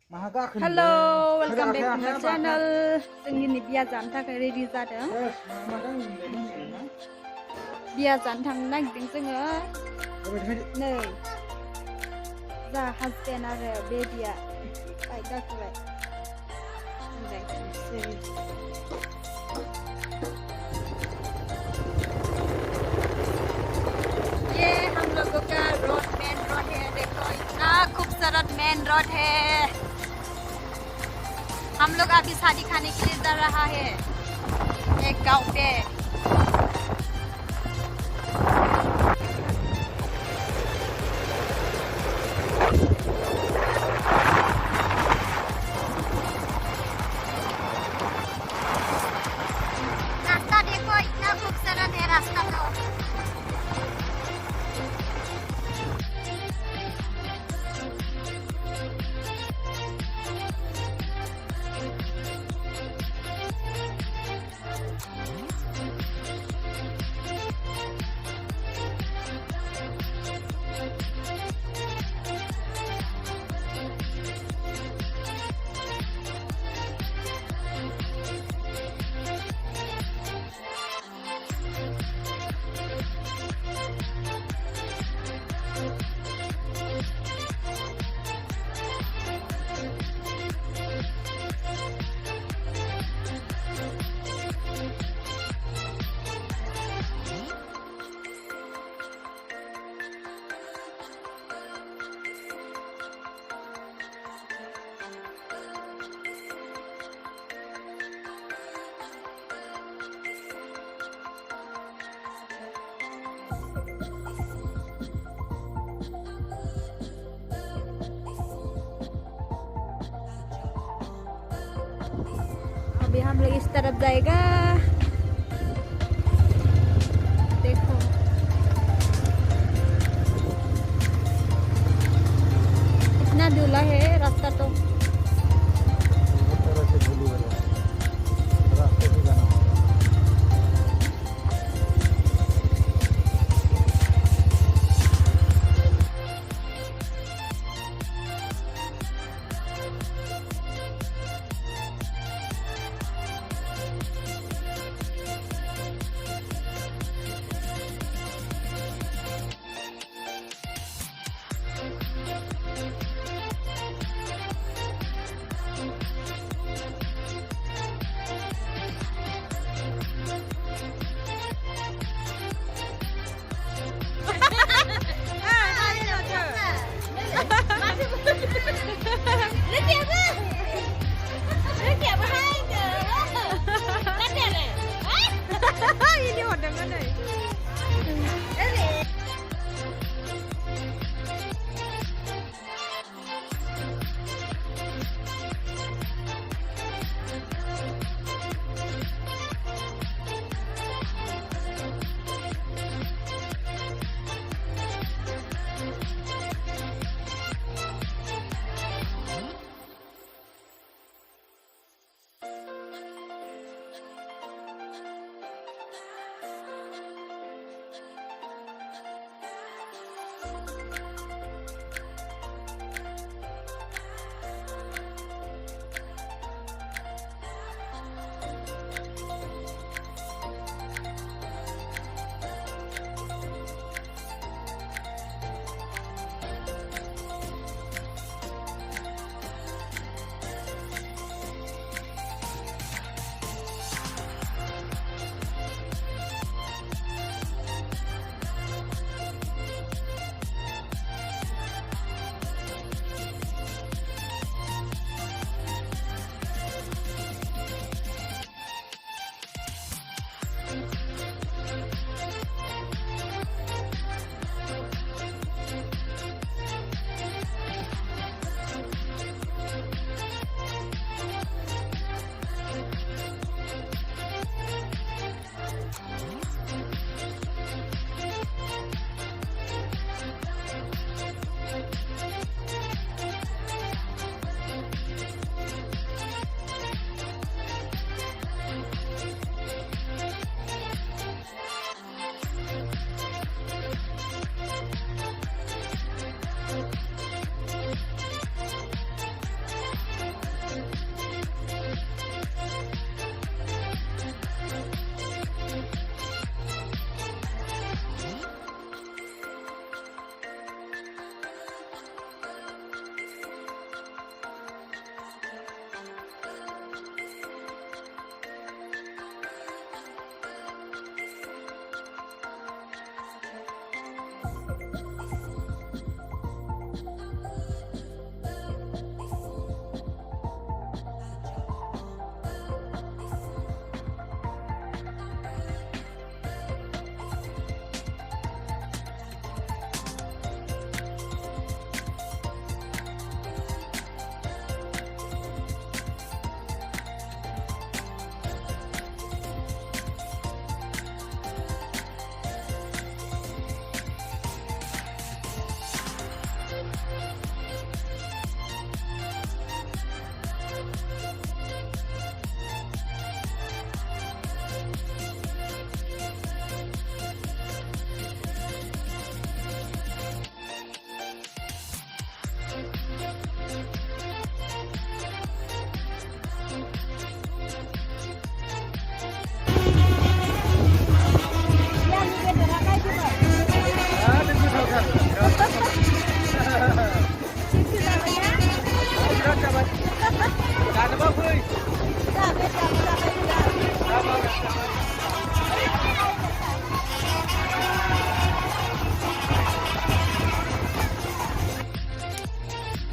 Hello, welcome back to my channel. जोंनि नै बिया जानो थाखाय रेडि जादों। बिया जानो थांनो नागिरदों जोङो। नै जा हासबेन्ड आरो बेबिया बाइक गाखोबाय। ये हम लोगों का रोड मेन रोड है, देखो इतना खूबसूरत मेन रोड है। हम लोग अभी शादी खाने के लिए जा रहा है एक गांव पे। रास्ता देखो इतना खूबसूरत है रास्ता तो। अभी हम लोग इस तरफ जाएगा। देखो इतना धुला है रास्ता तो।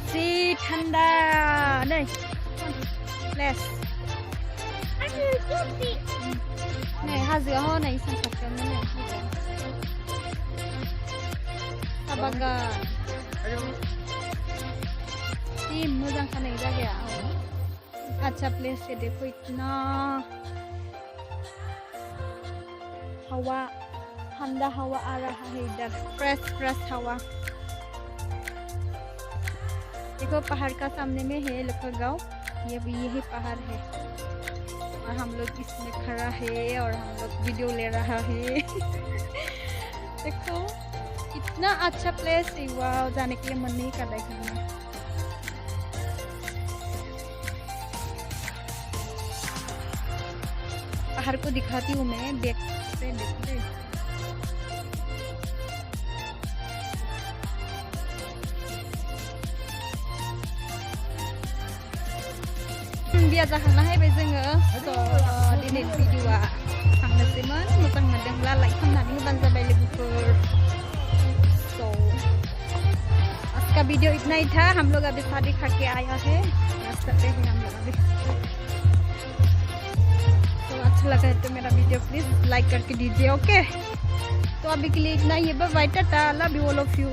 Si ठंडा đây les này hasil ho này sang satu mana Sabaga ये मोजां का नहीं गया अच्छा प्लेस है देखो इतना हवा ठंडा हवा आ रहा है इधर फ्रेश हवा देखो पहाड़ का सामने में है लखा गांव ये भी यही पहाड़ है और हम लोग इसमें खड़ा है और हम लोग वीडियो ले रहा है देखो इतना अच्छा प्लेस है वाह जाने के लिए मन नहीं कर रहा है पहाड़ को दिखाती हूँ मैं देखते biar jangan lah bây giờ so di net video hàng là semen mutang madang la like tham nani ban sa baile bukur so आज का वीडियो इतना ही था हम लोग अभी शादी खा के आया है नाश्ता पे हैं हम लोग अभी तो अच्छा लगा है तो मेरा वीडियो प्लीज लाइक करके दीजिए ओके तो अभी के लिए इतना ही है bye bye tata love you all of you